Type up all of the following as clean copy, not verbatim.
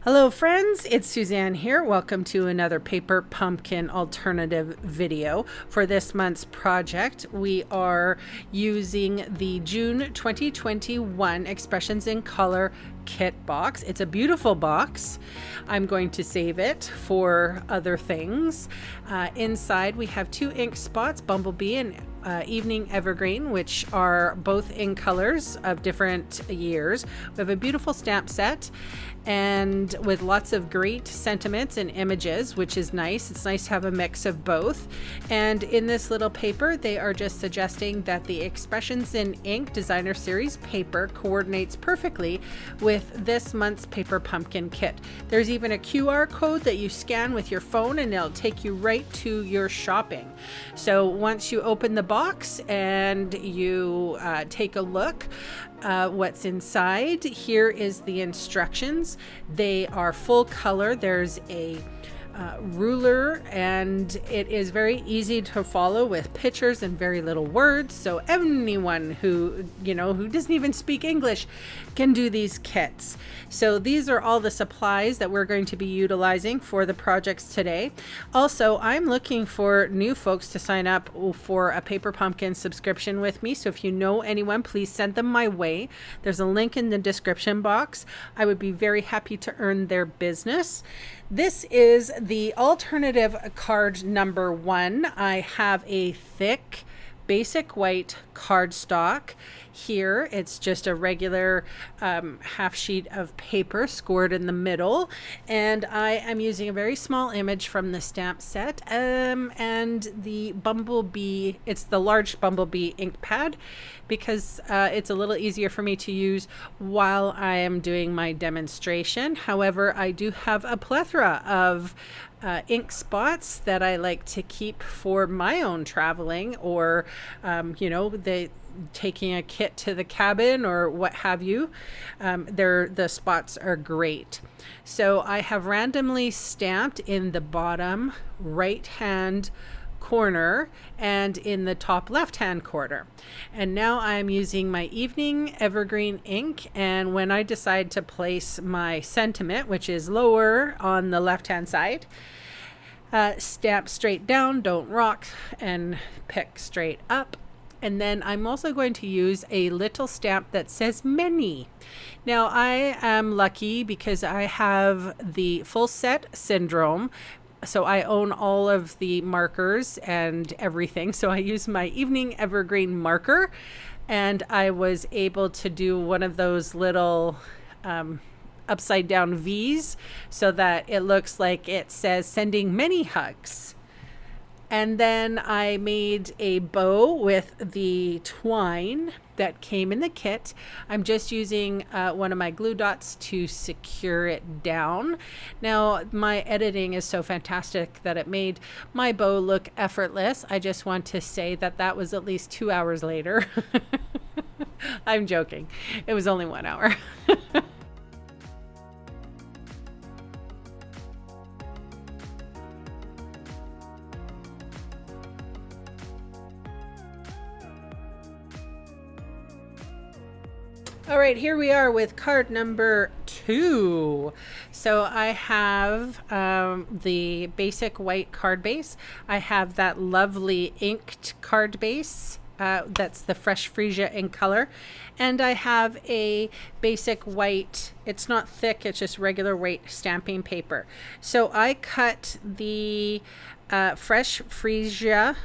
Hello friends, it's Suzanne here. Welcome to another paper pumpkin alternative video. For this month's project, we are using the June 2021 Expressions in Color kit box. It's a beautiful box. I'm going to save it for other things. Inside we have two ink spots, Bumblebee and Evening Evergreen, which are both in colors of different years. We have a beautiful stamp set and with lots of great sentiments and images, which is nice. It's nice to have a mix of both. And in this little paper, they are just suggesting that the Expressions in Ink Designer Series paper coordinates perfectly with this month's paper pumpkin kit. There's even a QR code that you scan with your phone and it'll take you right to your shopping. So once you open the box and you take a look, what's inside. Here is the instructions. They are full color. There's a ruler and it is very easy to follow with pictures and very little words, so anyone who doesn't even speak English can do these kits. So these are all the supplies that we're going to be utilizing for the projects today. Also, I'm looking for new folks to sign up for a Paper Pumpkin subscription with me, so if you know anyone, please send them my way. There's a link in the description box. I would be very happy to earn their business. This is the alternative card number 1. I have a thick basic white cardstock. Here it's just a regular half sheet of paper scored in the middle, and I am using a very small image from the stamp set and the Bumblebee. It's the large Bumblebee ink pad because it's a little easier for me to use while I am doing my demonstration. However, I do have a plethora of ink spots that I like to keep for my own traveling, or taking a kit to the cabin or what have you. The spots are great. So I have randomly stamped in the bottom right hand corner and in the top left hand corner, and now I'm using my Evening Evergreen ink, and when I decide to place my sentiment, which is lower on the left hand side, stamp straight down, don't rock, and pick straight up. And then I'm also going to use a little stamp that says many. Now I am lucky because I have the full set syndrome, so I own all of the markers and everything. So I use my Evening Evergreen marker, and I was able to do one of those little upside down V's so that it looks like it says sending many hugs. And then I made a bow with the twine that came in the kit. I'm just using one of my glue dots to secure it down. Now, my editing is so fantastic that it made my bow look effortless. I just want to say that that was at least 2 hours later. I'm joking. It was only 1 hour. All right, here we are with card number 2. So I have the basic white card base. I have that lovely inked card base. That's the Fresh Freesia in color. And I have a basic white, it's not thick, it's just regular white stamping paper. So I cut the Fresh Freesia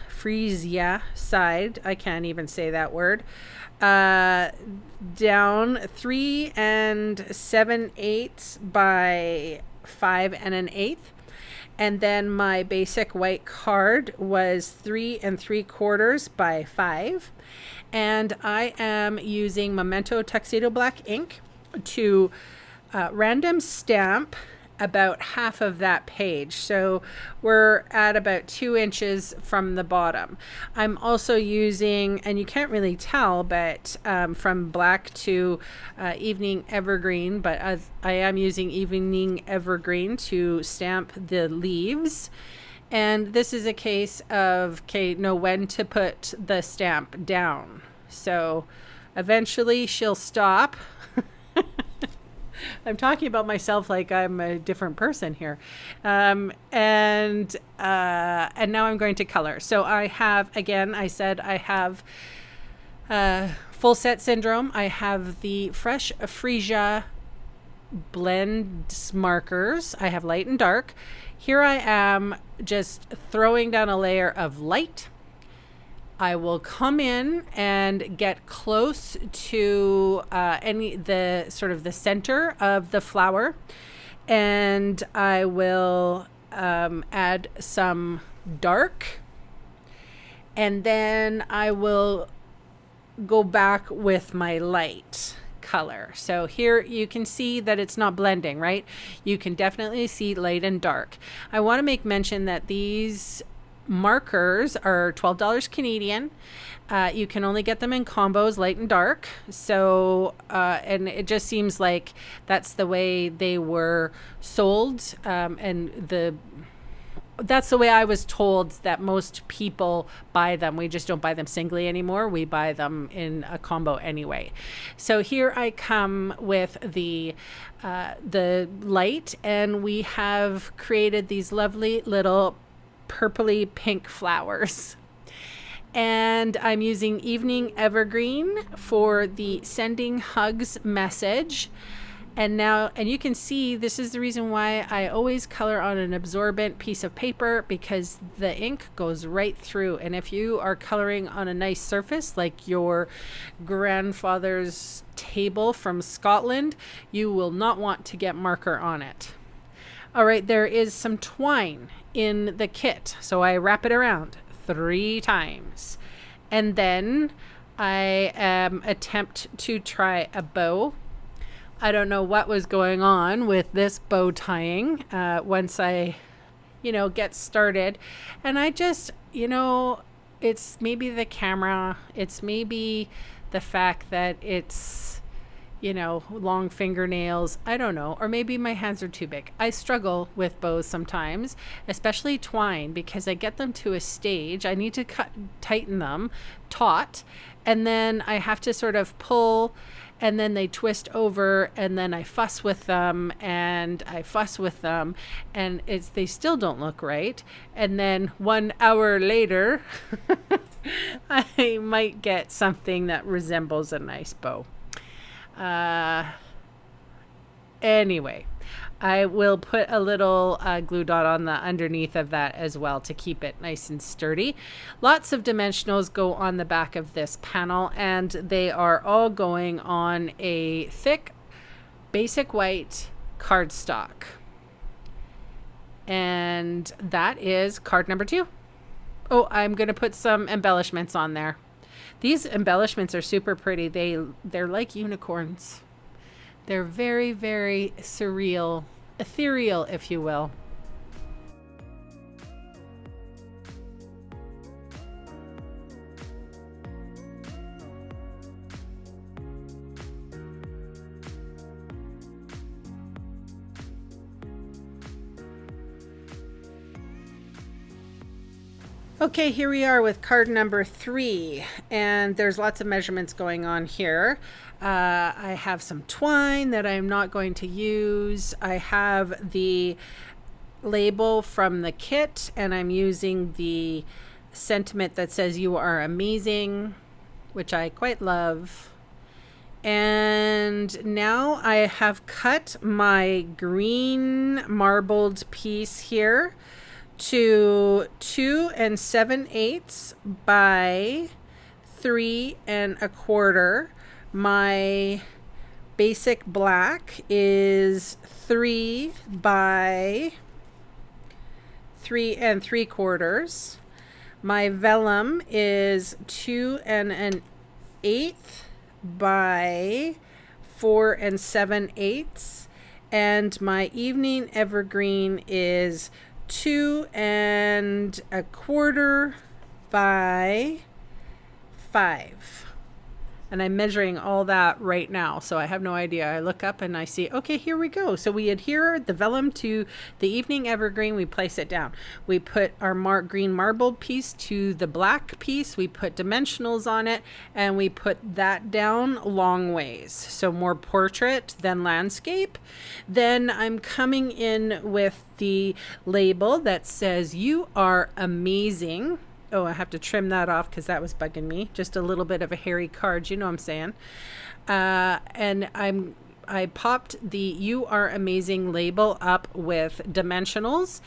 side, I can't even say that word, down 3 7/8 by 5 1/8, and then my basic white card was 3 3/4 by 5, and I am using Memento Tuxedo Black ink to random stamp about half of that page, so we're at about 2 inches from the bottom. I'm also using, and you can't really tell, but from black to Evening Evergreen, but I am using Evening Evergreen to stamp the leaves. And this is a case of know when to put the stamp down. So eventually she'll stop I'm talking about myself like I'm a different person here. And now I'm going to color. So I have, again, I said I have Full Set Syndrome. I have the Fresh Freesia blend markers. I have light and dark. Here I am just throwing down a layer of light. I will come in and get close to the center of the flower, and I will add some dark, and then I will go back with my light color. So here you can see that it's not blending, right? You can definitely see light and dark. I want to make mention that these markers are $12 Canadian. You can only get them in combos, light and dark. So, and it just seems like that's the way they were sold. That's the way I was told that most people buy them. We just don't buy them singly anymore. We buy them in a combo anyway. So here I come with the light, and we have created these lovely little purpley pink flowers. And I'm using Evening Evergreen for the sending hugs message. And you can see this is the reason why I always color on an absorbent piece of paper, because the ink goes right through. And if you are coloring on a nice surface like your grandfather's table from Scotland, you will not want to get marker on it. All right, there is some twine in the kit, so I wrap it around 3 times. And then I attempt to try a bow. I don't know what was going on with this bow tying once I, get started. And I just, it's maybe the camera, it's maybe the fact that it's, long fingernails. I don't know. Or maybe my hands are too big. I struggle with bows sometimes, especially twine, because I get them to a stage. I need to tighten them taut, and then I have to sort of pull, and then they twist over, and then I fuss with them, and they still don't look right. And then 1 hour later, I might get something that resembles a nice bow. Anyway, I will put a little glue dot on the underneath of that as well to keep it nice and sturdy. Lots of dimensionals go on the back of this panel, and they are all going on a thick basic white cardstock. And that is card number 2. Oh, I'm going to put some embellishments on there. These embellishments are super pretty. They're like unicorns. They're very, very surreal, ethereal, if you will. Okay, here we are with card number 3, and there's lots of measurements going on here. I have some twine that I'm not going to use. I have the label from the kit, and I'm using the sentiment that says "You are amazing," which I quite love. And now I have cut my green marbled piece here to 2 7/8 by 3 1/4. My basic black is 3 by 3 3/4. My vellum is 2 1/8 by 4 7/8, and my evening evergreen is 2 1/4 by 5. And I'm measuring all that right now, so I have no idea. I look up and I see, okay, here we go. So we adhere the vellum to the evening evergreen. We place it down. We put our green marbled piece to the black piece. We put dimensionals on it, and we put that down long ways. So more portrait than landscape. Then I'm coming in with the label that says, "You are amazing." Oh, I have to trim that off because that was bugging me. Just a little bit of a hairy card, you know what I'm saying. And I popped the "You Are Amazing" label up with dimensionals.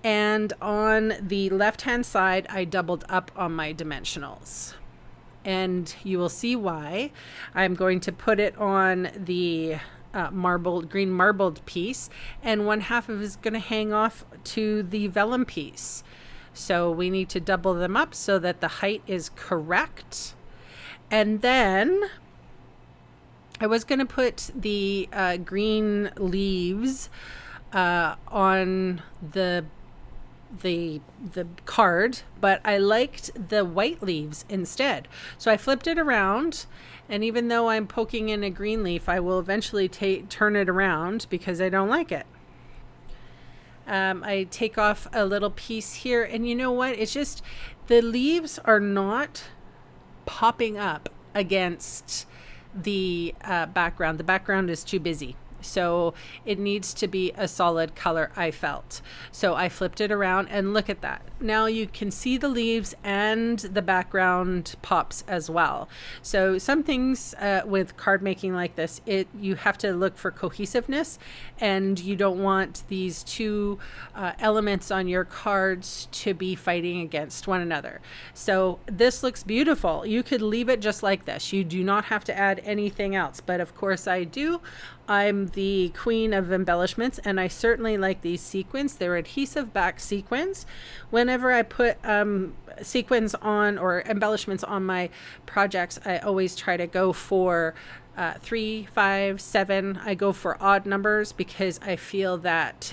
And on the left-hand side, I doubled up on my dimensionals. And you will see why. I'm going to put it on the green marbled piece, and one half of it is going to hang off to the vellum piece. So we need to double them up so that the height is correct. And then I was going to put the green leaves on the card, but I liked the white leaves instead. So I flipped it around, and even though I'm poking in a green leaf, I will eventually turn it around because I don't like it. I take off a little piece here, and you know what? It's just the leaves are not popping up against the background. The background is too busy. So it needs to be a solid color, I felt. So I flipped it around, and look at that. Now you can see the leaves and the background pops as well. So some things with card making like this, you have to look for cohesiveness, and you don't want these two elements on your cards to be fighting against one another. So this looks beautiful. You could leave it just like this. You do not have to add anything else, but of course I do. I'm the queen of embellishments, and I certainly like these sequins. They're adhesive back sequins. Whenever I put sequins on or embellishments on my projects, I always try to go for 3, 5, 7. I go for odd numbers because I feel that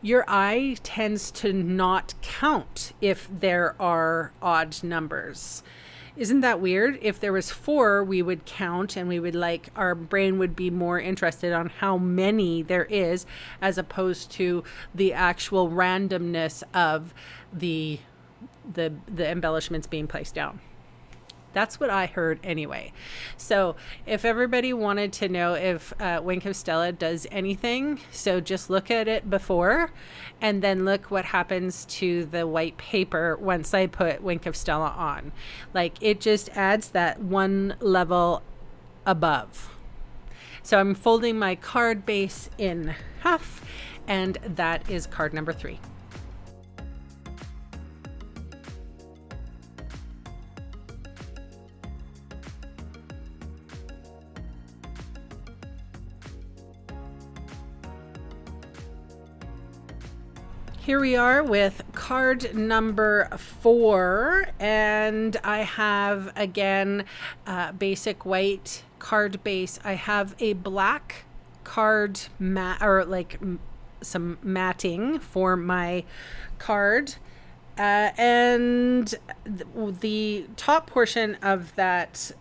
your eye tends to not count if there are odd numbers. Isn't that weird? If there was 4, we would count, and our brain would be more interested on how many there is, as opposed to the actual randomness of the embellishments being placed down. That's what I heard anyway. So if everybody wanted to know if Wink of Stella does anything, so just look at it before, and then look what happens to the white paper once I put Wink of Stella on. Like, it just adds that one level above. So I'm folding my card base in half, and that is card number 3. Here we are with card number 4, and I have again basic white card base. I have a black card some matting for my card, and the top portion of that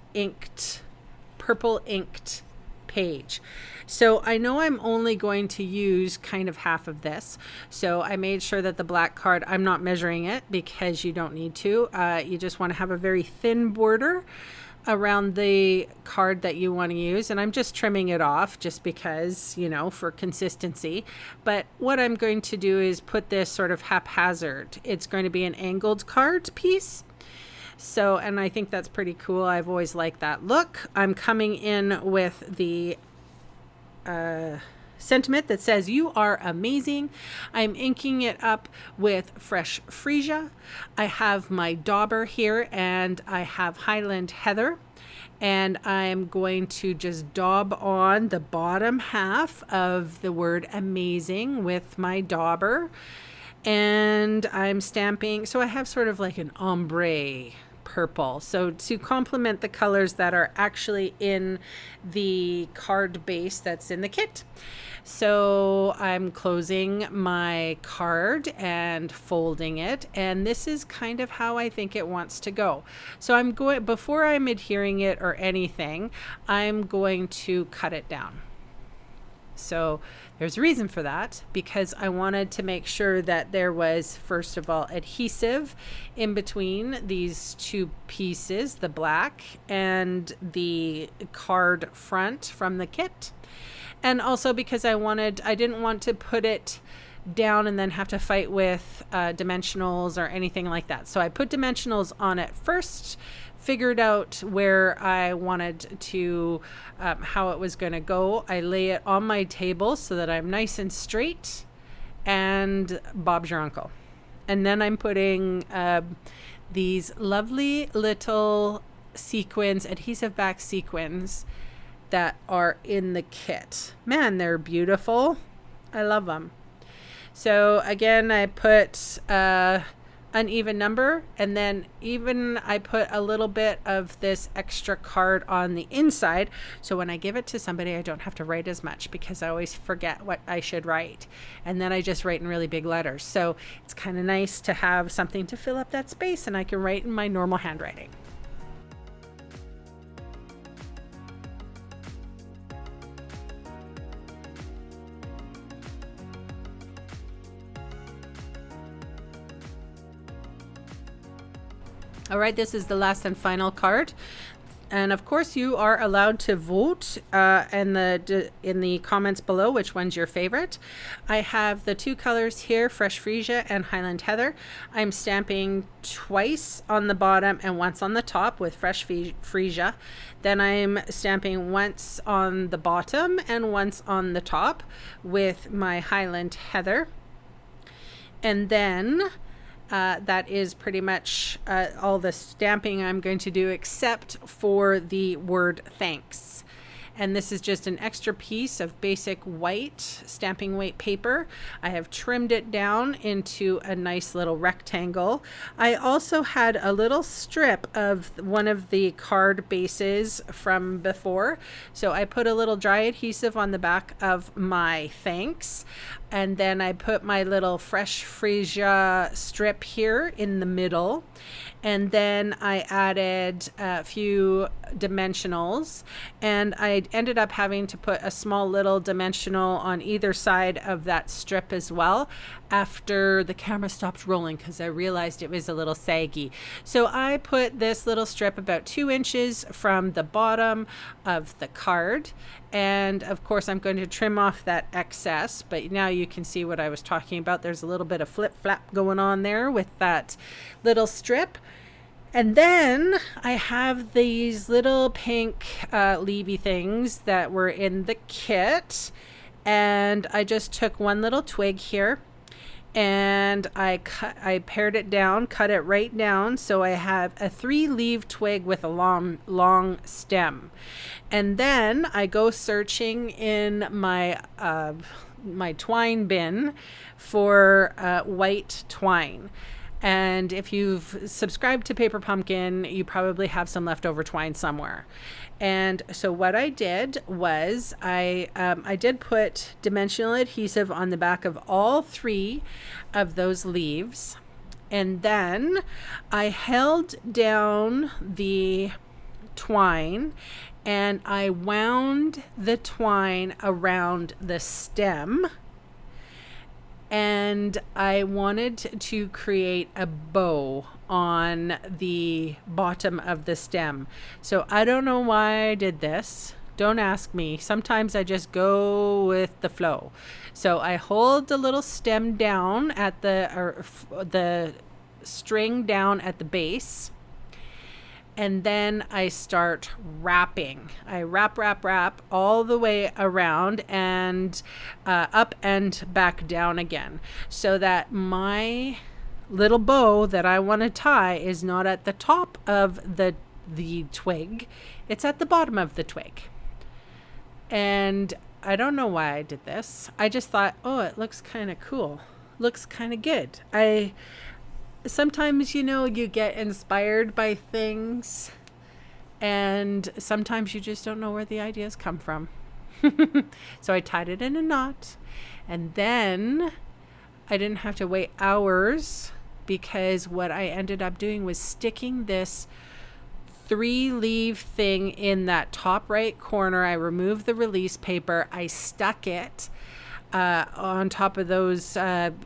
purple inked page. So I know I'm only going to use kind of half of this. So I made sure that the black card, I'm not measuring it because you don't need to. You just want to have a very thin border around the card that you want to use. And I'm just trimming it off just because, for consistency. But what I'm going to do is put this sort of haphazard. It's going to be an angled card piece. So, and I think that's pretty cool. I've always liked that look. I'm coming in with the sentiment that says, "You are amazing." I'm inking it up with fresh freesia. I have my dauber here, and I have Highland Heather, and I'm going to just daub on the bottom half of the word amazing with my dauber, and I'm stamping. So I have sort of like an ombre purple. So to complement the colors that are actually in the card base that's in the kit. So I'm closing my card and folding it, and this is kind of how I think it wants to go. So I'm going, before I'm adhering it or anything, I'm going to cut it down. So there's a reason for that, because I wanted to make sure that there was, first of all, adhesive in between these two pieces, the black and the card front from the kit. And also because I didn't want to put it down and then have to fight with dimensionals or anything like that. So I put dimensionals on it first, figured out where I wanted to, how it was going to go. I lay it on my table so that I'm nice and straight, and Bob's your uncle. And then I'm putting these lovely little sequins, adhesive back sequins, that are in the kit. Man, they're beautiful. I love them. So again, I put an even number, and then even I put a little bit of this extra card on the inside, so when I give it to somebody I don't have to write as much, because I always forget what I should write, and then I just write in really big letters. So it's kind of nice to have something to fill up that space, and I can write in my normal handwriting. All right, this is the last and final card. And of course, you are allowed to vote in the comments below which one's your favorite. I have the two colors here, Fresh Freesia and Highland Heather. I'm stamping twice on the bottom and once on the top with Fresh Freesia. Then I'm stamping once on the bottom and once on the top with my Highland Heather. And then that is pretty much all the stamping I'm going to do, except for the word thanks. And this is just an extra piece of basic white stamping weight paper. I have trimmed it down into a nice little rectangle. I also had a little strip of one of the card bases from before. So I put a little dry adhesive on the back of my thanks. And then I put my little Fresh Freesia strip here in the middle. And then I added a few dimensionals, and I ended up having to put a small little dimensional on either side of that strip as well after the camera stopped rolling, because I realized it was a little saggy. So I put this little strip about 2 inches from the bottom of the card, and of course I'm going to trim off that excess, but now you can see what I was talking about. There's a little bit of flip flap going on there with that little strip. And then I have these little pink leafy things that were in the kit, and I just took one little twig here, and I pared it down, cut it right down, so I have a 3-leaf twig with a long stem. And then I go searching in my my twine bin for white twine. And if you've subscribed to Paper Pumpkin, you probably have some leftover twine somewhere. And so what I did was I did put dimensional adhesive on the back of all 3 of those leaves. And then I held down the twine and I wound the twine around the stem. And I wanted to create a bow on the bottom of the stem. So I don't know why I did this. Don't ask me. Sometimes I just go with the flow. So I hold the little stem down at the string down at the base. And then I start wrapping. I wrap all the way around and up and back down again, so that my little bow that I want to tie is not at the top of the twig, it's at the bottom of the twig. And I don't know why I did this. I just thought, oh, it looks kind of cool. Looks kind of good. sometimes, you know, you get inspired by things, and sometimes you just don't know where the ideas come from. So I tied it in a knot, and then I didn't have to wait hours, because what I ended up doing was sticking this 3-leaf thing in that top right corner. I removed the release paper. I stuck it on top of those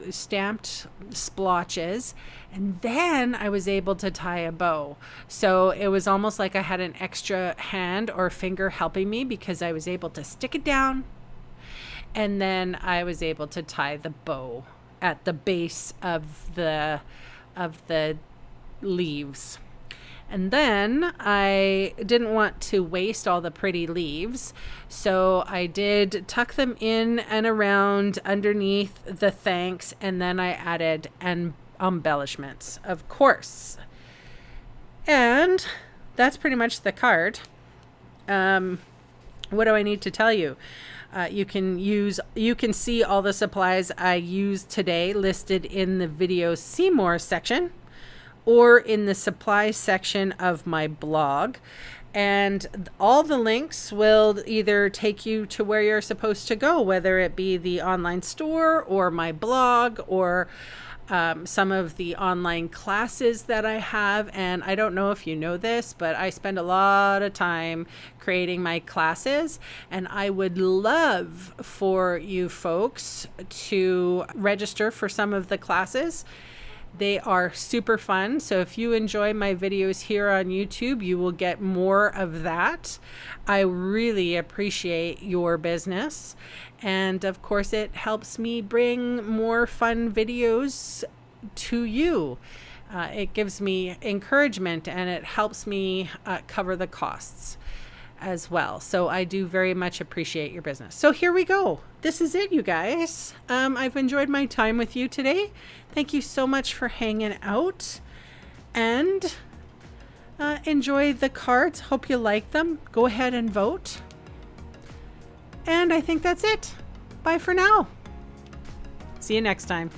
stamped splotches, and then I was able to tie a bow. So it was almost like I had an extra hand or finger helping me, because I was able to stick it down, and then I was able to tie the bow at the base of the leaves. And then I didn't want to waste all the pretty leaves, so I did tuck them in and around underneath the thanks, and then I added embellishments, of course. And that's pretty much the card. What do I need to tell you? You can see all the supplies I used today listed in the video See More section, or in the supply section of my blog. And all the links will either take you to where you're supposed to go, whether it be the online store or my blog, or some of the online classes that I have. And I don't know if you know this, but I spend a lot of time creating my classes, and I would love for you folks to register for some of the classes. They are super fun. So if you enjoy my videos here on YouTube, you will get more of that. I really appreciate your business. And of course, it helps me bring more fun videos to you. It gives me encouragement, and it helps me cover the costs as well. So I do very much appreciate your business. So here we go. This is it, you guys. I've enjoyed my time with you today. Thank you so much for hanging out, and enjoy the cards. Hope you like them. Go ahead and vote. And I think that's it. Bye for now. See you next time.